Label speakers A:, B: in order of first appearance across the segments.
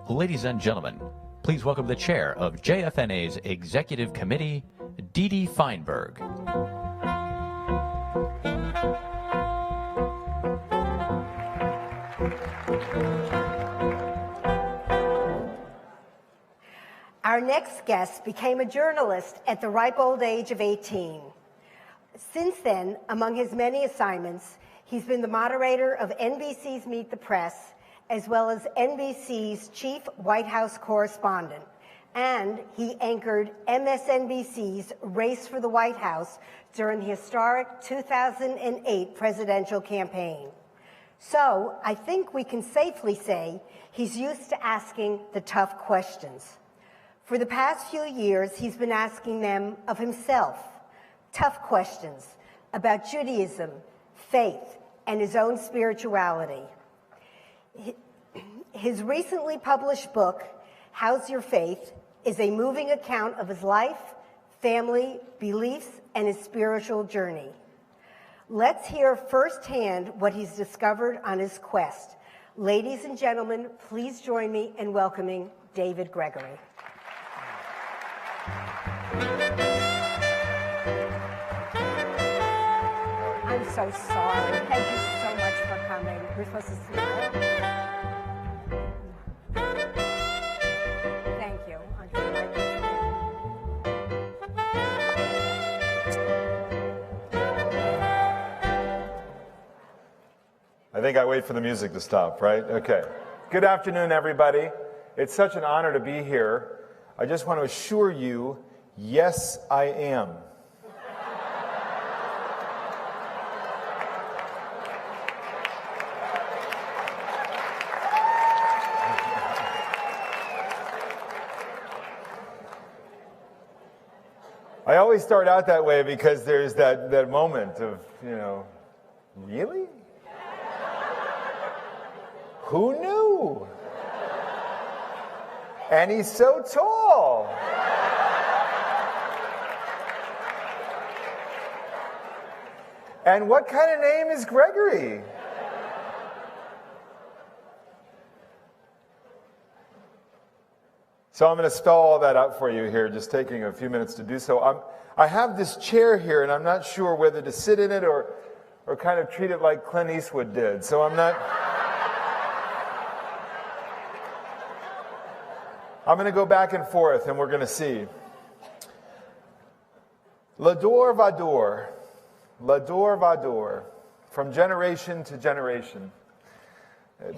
A: Ladies and gentlemen, please welcome the chair of JFNA's Executive Committee, Dee Dee Feinberg.
B: Our next guest became a journalist at the ripe old age of 18. Since then, among his many assignments, he's been the moderator of NBC's Meet the Press, as well as NBC's chief White House correspondent. And he anchored MSNBC's Race for the White House during the historic 2008 presidential campaign. So I think we can safely say he's used to asking the tough questions. For the past few years, he's been asking them of himself, tough questions about Judaism, faith, and his own spirituality. His recently published book, How's Your Faith?, is a moving account of his life, family, beliefs, and his spiritual journey. Let's hear firsthand what he's discovered on his quest. Ladies and gentlemen, please join me in welcoming David Gregory. I'm so sorry. Thank you so much for coming. We're supposed to smile. Thank you.
C: I think I wait for the music to stop, right? Okay. Good afternoon, everybody. It's such an honor to be here. I just want to assure you, yes, I am. I always start out that way because there's that moment of, really? Who knew? And he's so tall. And what kind of name is Gregory? So I'm going to spell all that out for you here, just taking a few minutes to do so. I have this chair here, and I'm not sure whether to sit in it or kind of treat it like Clint Eastwood did. So I'm going to go back and forth, and we're going to see. L'ador vador, l'ador vador, from generation to generation.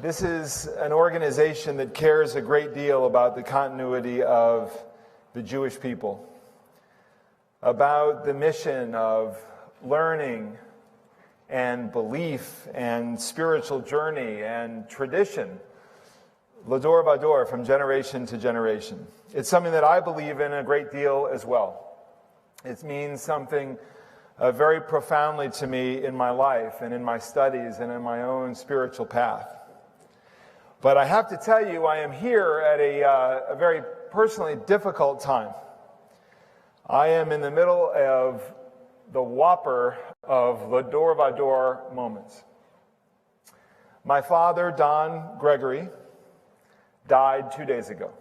C: This is an organization that cares a great deal about the continuity of the Jewish people, about the mission of learning and belief and spiritual journey and tradition. L'ador vador, from generation to generation. It's something that I believe in a great deal as well. It means something very profoundly to me in my life and in my studies and in my own spiritual path. But I have to tell you, I am here at a very personally difficult time. I am in the middle of the whopper of l'ador vador moments. My father, Don Gregory, died 2 days ago.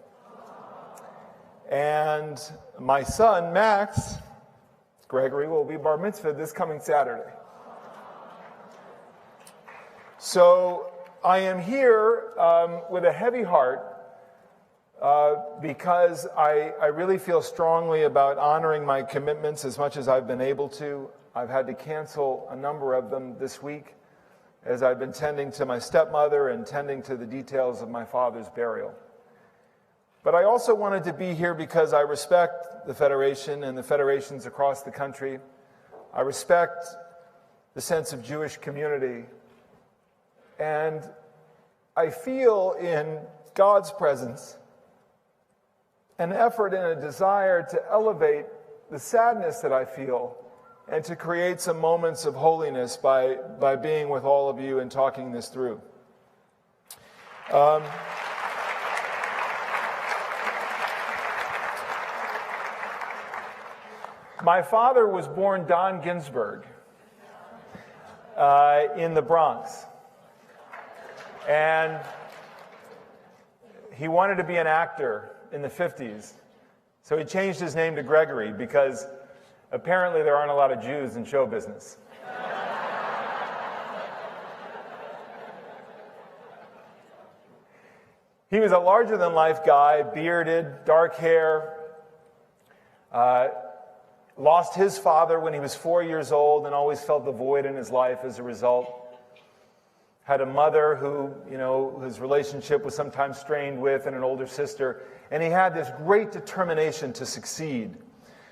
C: And my son, Max Gregory, will be bar mitzvah this coming Saturday. So I am here with a heavy heart because I really feel strongly about honoring my commitments as much as I've been able to. I've had to cancel a number of them this week as I've been tending to my stepmother and tending to the details of my father's burial. But I also wanted to be here because I respect the Federation and the federations across the country. I respect the sense of Jewish community. And I feel in God's presence an effort and a desire to elevate the sadness that I feel and to create some moments of holiness by being with all of you and talking this through. My father was born Don Ginsberg in the Bronx. And he wanted to be an actor in the 50s. So he changed his name to Gregory because apparently there aren't a lot of Jews in show business. He was a larger-than-life guy, bearded, dark hair, lost his father when he was 4 years old and always felt the void in his life as a result. Had a mother who, his relationship was sometimes strained with, and an older sister. And he had this great determination to succeed.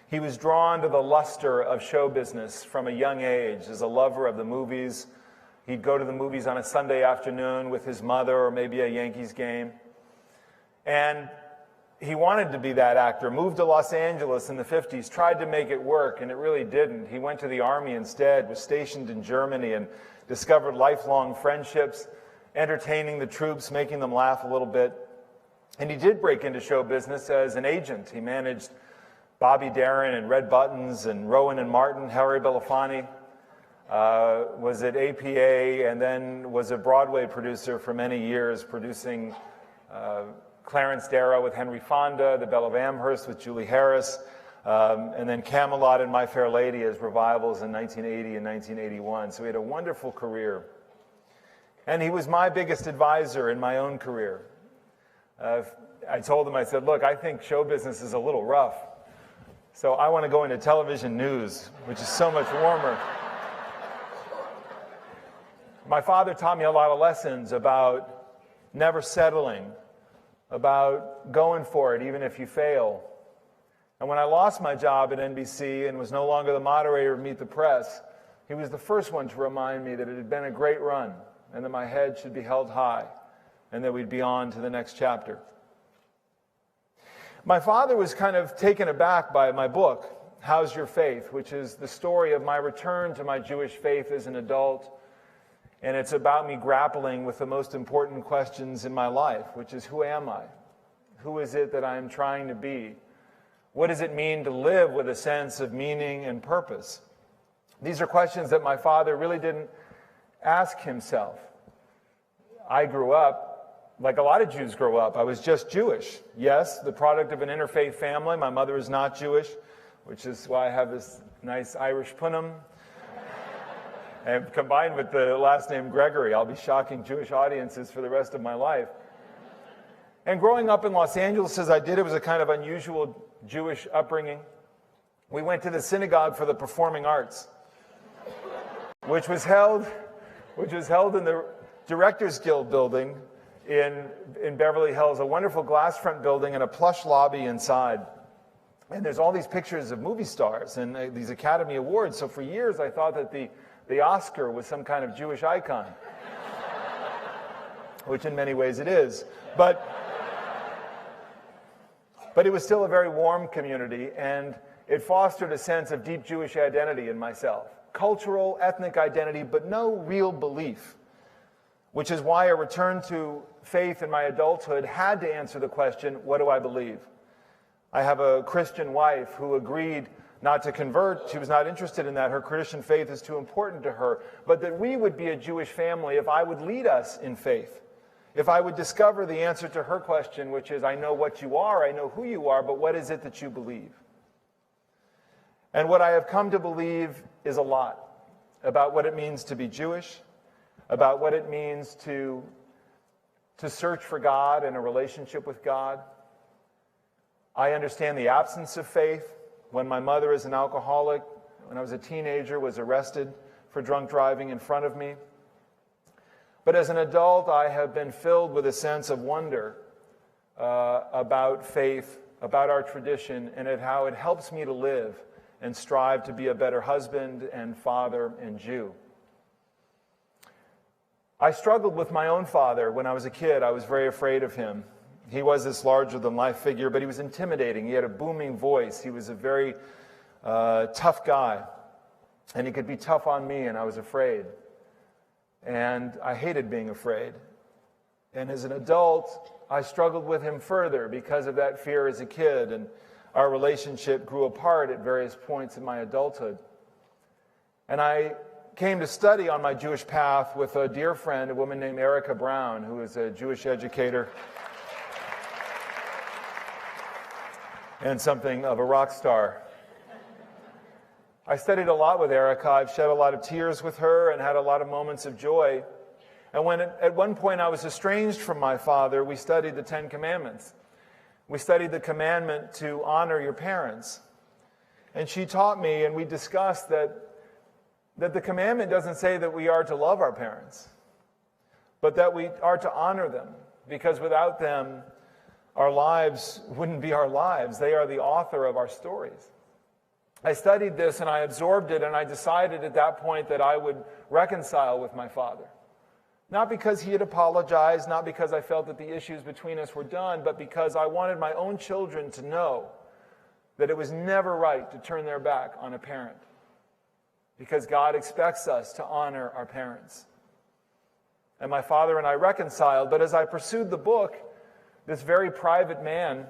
C: He was drawn to the luster of show business from a young age. As a lover of the movies, he'd go to the movies on a Sunday afternoon with his mother or maybe a Yankees game. And he wanted to be that actor, moved to Los Angeles in the 50s, tried to make it work, and it really didn't. He went to the Army instead, was stationed in Germany, and discovered lifelong friendships, entertaining the troops, making them laugh a little bit. And he did break into show business as an agent. He managed Bobby Darin and Red Buttons and Rowan and Martin, Harry Belafonte, was at APA, and then was a Broadway producer for many years, producing Clarence Darrow with Henry Fonda, The Belle of Amherst with Julie Harris, and then Camelot and My Fair Lady as revivals in 1980 and 1981. So he had a wonderful career. And he was my biggest advisor in my own career. I told him, I said, look, I think show business is a little rough. So I want to go into television news, which is so much warmer. My father taught me a lot of lessons about never settling, about going for it even if you fail. And when I lost my job at NBC and was no longer the moderator of Meet the Press, he was the first one to remind me that it had been a great run and that my head should be held high and that we'd be on to the next chapter. My father was kind of taken aback by my book, How's Your Faith?, which is the story of my return to my Jewish faith as an adult. And it's about me grappling with the most important questions in my life, which is, who am I? Who is it that I'm trying to be? What does it mean to live with a sense of meaning and purpose? These are questions that my father really didn't ask himself. I grew up like a lot of Jews grow up. I was just Jewish. Yes, the product of an interfaith family. My mother is not Jewish, which is why I have this nice Irish punim. And combined with the last name Gregory, I'll be shocking Jewish audiences for the rest of my life. And growing up in Los Angeles as I did, it was a kind of unusual Jewish upbringing. We went to the synagogue for the performing arts, which was held in the Directors Guild building in Beverly Hills, a wonderful glass front building and a plush lobby inside. And there's all these pictures of movie stars and these Academy Awards. So for years I thought that the Oscar was some kind of Jewish icon, which in many ways it is. But it was still a very warm community, and it fostered a sense of deep Jewish identity in myself. Cultural, ethnic identity, but no real belief, which is why a return to faith in my adulthood had to answer the question, what do I believe? I have a Christian wife who agreed not to convert. She was not interested in that. Her Christian faith is too important to her. But that we would be a Jewish family if I would lead us in faith. If I would discover the answer to her question, which is, I know what you are, I know who you are, but what is it that you believe? And what I have come to believe is a lot about what it means to be Jewish, about what it means to search for God and a relationship with God. I understand the absence of faith. When my mother, as an alcoholic, when I was a teenager, was arrested for drunk driving in front of me. But as an adult, I have been filled with a sense of wonder about faith, about our tradition, and at how it helps me to live and strive to be a better husband and father and Jew. I struggled with my own father when I was a kid. I was very afraid of him. He was this larger-than-life figure, but he was intimidating. He had a booming voice. He was a very tough guy, and he could be tough on me, and I was afraid. And I hated being afraid. And as an adult, I struggled with him further because of that fear as a kid, and our relationship grew apart at various points in my adulthood. And I came to study on my Jewish path with a dear friend, a woman named Erica Brown, who is a Jewish educator. and something of a rock star. I studied a lot with Erica. I've shed a lot of tears with her and had a lot of moments of joy. And when at one point I was estranged from my father, we studied the Ten Commandments. We studied the commandment to honor your parents. And she taught me, and we discussed that the commandment doesn't say that we are to love our parents, but that we are to honor them, because without them, our lives wouldn't be our lives. They are the author of our stories. I studied this and I absorbed it, and I decided at that point that I would reconcile with my father. Not because he had apologized, not because I felt that the issues between us were done, but because I wanted my own children to know that it was never right to turn their back on a parent, because God expects us to honor our parents. And my father and I reconciled, but as I pursued the book, this very private man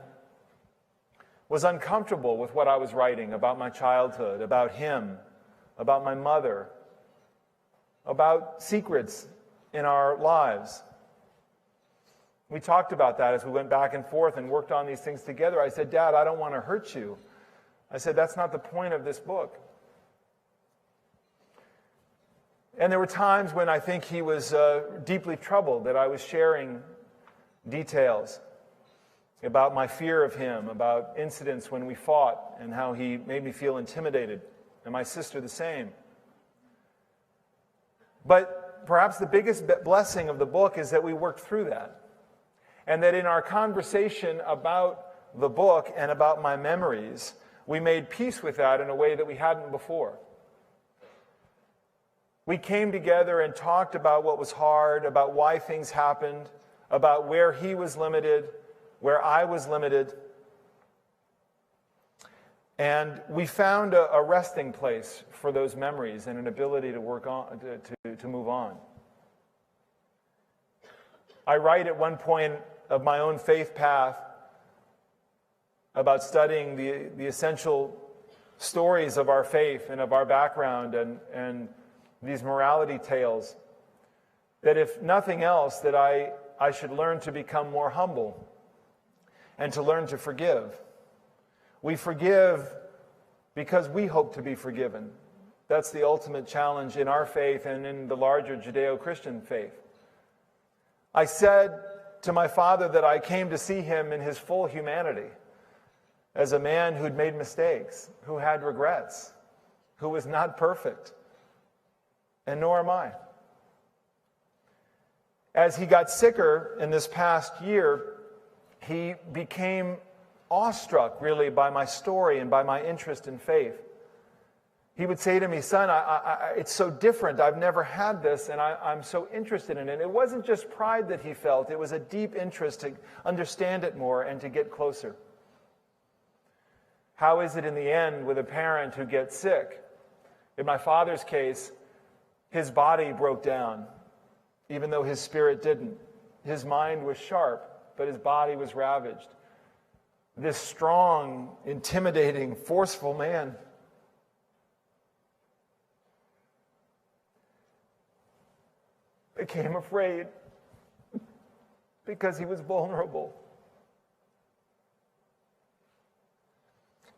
C: was uncomfortable with what I was writing about my childhood, about him, about my mother, about secrets in our lives. We talked about that as we went back and forth and worked on these things together. I said, Dad, I don't want to hurt you. I said, that's not the point of this book. And there were times when I think he was deeply troubled that I was sharing details about my fear of him, about incidents when we fought and how he made me feel intimidated, and my sister the same. But perhaps the biggest blessing of the book is that we worked through that, and that in our conversation about the book and about my memories, we made peace with that in a way that we hadn't before. We came together and talked about what was hard, about why things happened, about where he was limited, where I was limited. And we found a resting place for those memories and an ability to work on, to move on. I write at one point of my own faith path about studying the essential stories of our faith and of our background and these morality tales, that if nothing else, that I should learn to become more humble and to learn to forgive. We forgive because we hope to be forgiven. That's the ultimate challenge in our faith and in the larger Judeo-Christian faith. I said to my father that I came to see him in his full humanity, as a man who'd made mistakes, who had regrets, who was not perfect, and nor am I. As he got sicker in this past year, he became awestruck, really, by my story and by my interest in faith. He would say to me, son, it's so different. I've never had this, and I'm so interested in it. It wasn't just pride that he felt. It was a deep interest to understand it more and to get closer. How is it in the end with a parent who gets sick? In my father's case, his body broke down, even though his spirit didn't. His mind was sharp, but his body was ravaged. This strong, intimidating, forceful man became afraid because he was vulnerable.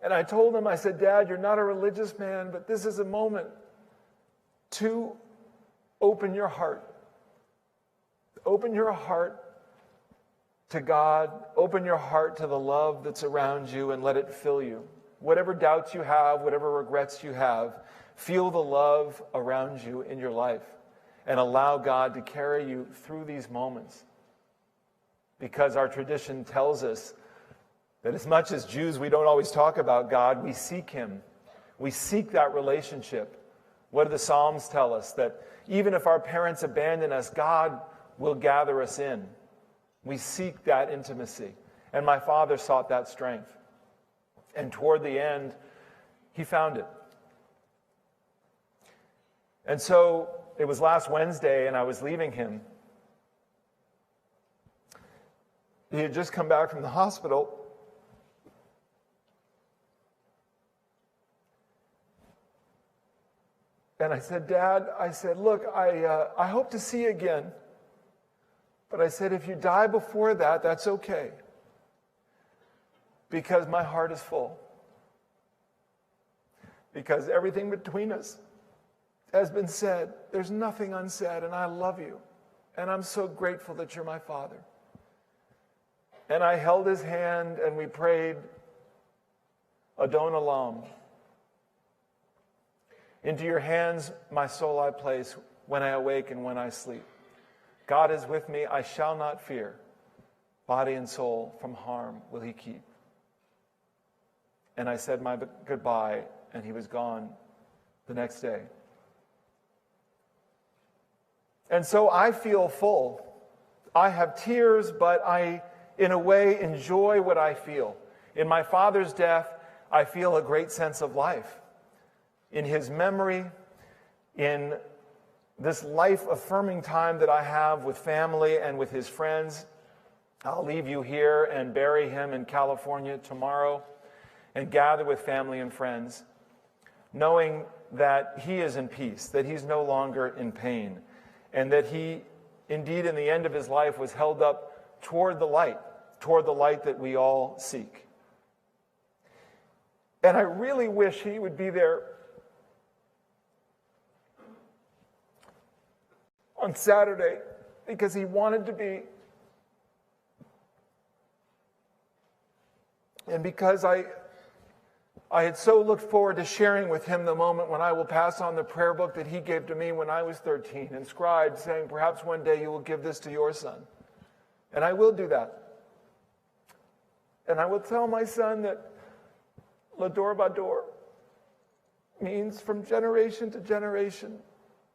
C: And I told him, I said, Dad, you're not a religious man, but this is a moment to open your heart. Open your heart to God. Open your heart to the love that's around you and let it fill you. Whatever doubts you have, whatever regrets you have, feel the love around you in your life and allow God to carry you through these moments. Because our tradition tells us that as much as Jews, we don't always talk about God, we seek him. We seek that relationship. What do the Psalms tell us? That even if our parents abandon us, God will gather us in. We seek that intimacy. And my father sought that strength. And toward the end, he found it. And so it was last Wednesday, and I was leaving him. He had just come back from the hospital. And I said, Dad, I said, look, I hope to see you again. But I said, if you die before that, that's okay. because my heart is full. Because everything between us has been said. There's nothing unsaid, and I love you. And I'm so grateful that you're my Father. And I held his hand and we prayed, Adon Olam. Into your hands my soul I place when I awake and when I sleep. God is with me, I shall not fear. Body and soul from harm will he keep. And I said my goodbye, and he was gone the next day. And so I feel full. I have tears, but I, in a way, enjoy what I feel. In my father's death, I feel a great sense of life. In his memory, in this life-affirming time that I have with family and with his friends, I'll leave you here and bury him in California tomorrow and gather with family and friends, knowing that he is in peace, that he's no longer in pain, and that he, indeed, in the end of his life, was held up toward the light that we all seek. And I really wish he would be there on Saturday, because he wanted to be. And because I had so looked forward to sharing with him the moment when I will pass on the prayer book that he gave to me when I was 13, inscribed, saying, perhaps one day you will give this to your son. And I will do that. And I will tell my son that Lador Vador means from generation to generation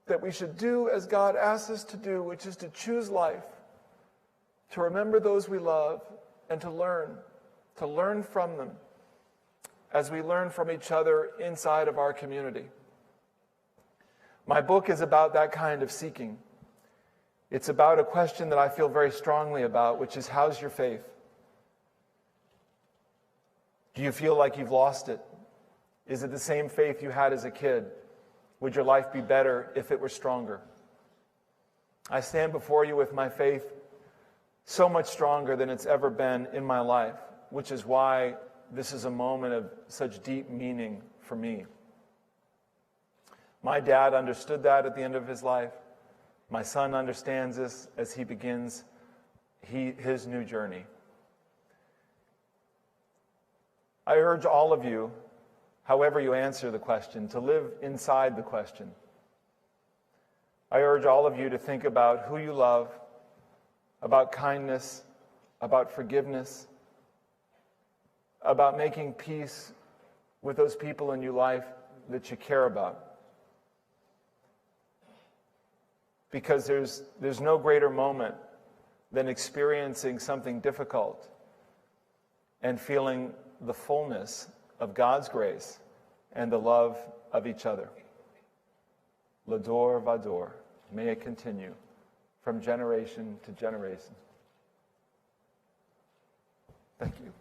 C: that we should do as God asks us to do, which is to choose life, to remember those we love, and to learn from them as we learn from each other inside of our community. My book is about that kind of seeking. It's about a question that I feel very strongly about, which is, how's your faith? Do you feel like you've lost it? Is it the same faith you had as a kid? Would your life be better if it were stronger? I stand before you with my faith so much stronger than it's ever been in my life, which is why this is a moment of such deep meaning for me. My dad understood that at the end of his life. My son understands this as he begins his new journey. I urge all of you, however you answer the question, to live inside the question. I urge all of you to think about who you love, about kindness, about forgiveness, about making peace with those people in your life that you care about. Because there's no greater moment than experiencing something difficult and feeling the fullness of God's grace and the love of each other. Lador Vador, may it continue from generation to generation. Thank you.